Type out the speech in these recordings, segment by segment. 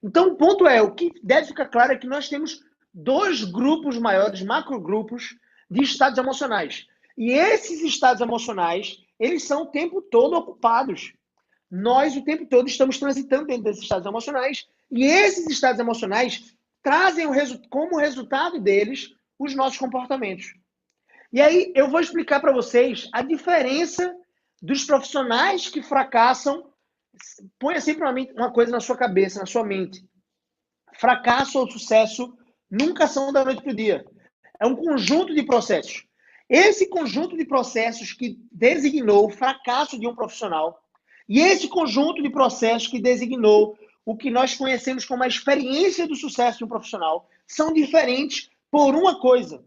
Então, o ponto é, o que deve ficar claro é que nós temos dois grupos maiores, macrogrupos, de estados emocionais. E esses estados emocionais, eles são o tempo todo ocupados. Nós, o tempo todo, estamos transitando dentro desses estados emocionais, e esses estados emocionais trazem como resultado deles os nossos comportamentos. E aí, eu vou explicar para vocês a diferença dos profissionais que fracassam. Ponha sempre uma coisa na sua cabeça, na sua mente. Fracasso ou sucesso nunca são da noite para o dia. É um conjunto de processos. Esse conjunto de processos que designou o fracasso de um profissional e esse conjunto de processos que designou o que nós conhecemos como a experiência do sucesso de um profissional são diferentes por uma coisa.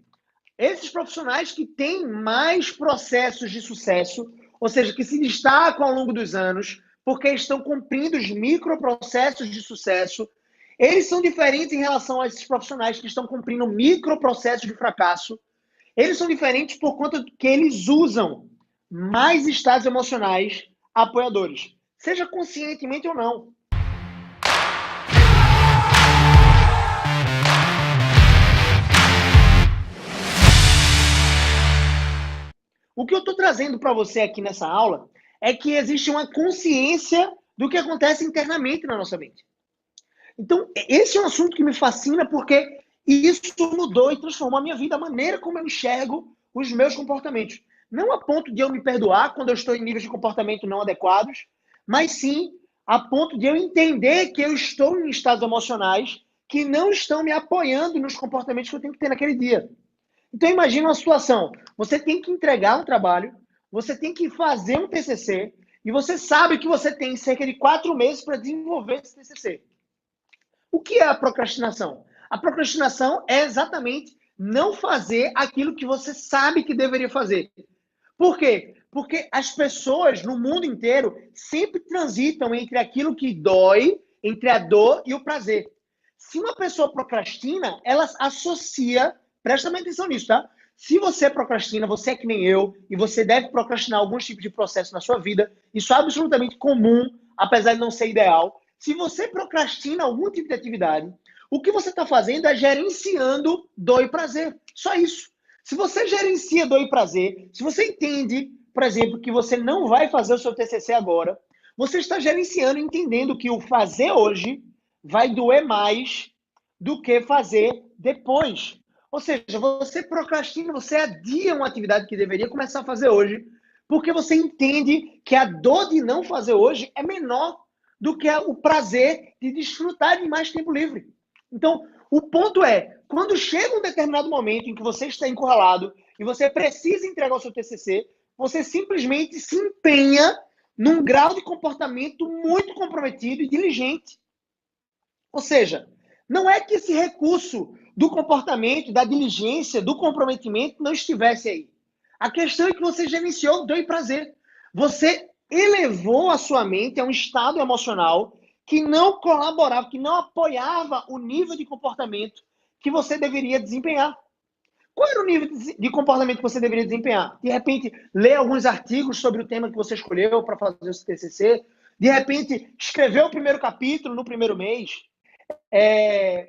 Esses profissionais que têm mais processos de sucesso, ou seja, que se destacam ao longo dos anos, porque estão cumprindo os microprocessos de sucesso, eles são diferentes em relação a esses profissionais que estão cumprindo microprocessos de fracasso. Eles são diferentes por conta que eles usam mais estados emocionais apoiadores, seja conscientemente ou não. O que eu estou trazendo para você aqui nessa aula é que existe uma consciência do que acontece internamente na nossa mente. Então, esse é um assunto que me fascina porque isso mudou e transformou a minha vida, a maneira como eu enxergo os meus comportamentos. Não a ponto de eu me perdoar quando eu estou em níveis de comportamento não adequados, mas sim a ponto de eu entender que eu estou em estados emocionais que não estão me apoiando nos comportamentos que eu tenho que ter naquele dia. Então, imagina uma situação. Você tem que entregar um trabalho, você tem que fazer um TCC, e você sabe que você tem cerca de 4 meses para desenvolver esse TCC. O que é a procrastinação? A procrastinação é exatamente não fazer aquilo que você sabe que deveria fazer. Por quê? Porque as pessoas no mundo inteiro sempre transitam entre aquilo que dói, entre a dor e o prazer. Se uma pessoa procrastina, ela associa, presta bem atenção nisso, tá? Se você procrastina, você é que nem eu, e você deve procrastinar alguns tipos de processo na sua vida, isso é absolutamente comum, apesar de não ser ideal. Se você procrastina algum tipo de atividade, o que você está fazendo é gerenciando dor e prazer. Só isso. Se você gerencia dor e prazer, se você entende, por exemplo, que você não vai fazer o seu TCC agora, você está gerenciando, entendendo que o fazer hoje vai doer mais do que fazer depois. Ou seja, você procrastina, você adia uma atividade que deveria começar a fazer hoje, porque você entende que a dor de não fazer hoje é menor do que o prazer de desfrutar de mais tempo livre. Então, o ponto é, quando chega um determinado momento em que você está encurralado e você precisa entregar o seu TCC, você simplesmente se empenha num grau de comportamento muito comprometido e diligente. Ou seja, não é que esse recurso do comportamento, da diligência, do comprometimento não estivesse aí. A questão é que você gerenciou dor e prazer. Você elevou a sua mente a um estado emocional que não colaborava, que não apoiava o nível de comportamento que você deveria desempenhar. Qual era o nível de comportamento que você deveria desempenhar? De repente, ler alguns artigos sobre o tema que você escolheu para fazer o TCC. De repente, escrever o primeiro capítulo no primeiro mês.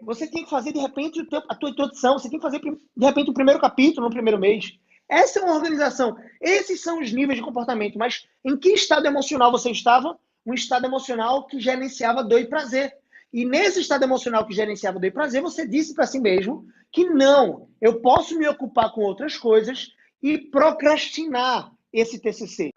Você tem que fazer, de repente, a tua introdução. Você tem que fazer, de repente, o primeiro capítulo no primeiro mês. Essa é uma organização. Esses são os níveis de comportamento. Mas em que estado emocional você estava? Um estado emocional que gerenciava dor e prazer. E nesse estado emocional que gerenciava dor e prazer, você disse para si mesmo que não, eu posso me ocupar com outras coisas e procrastinar esse TCC.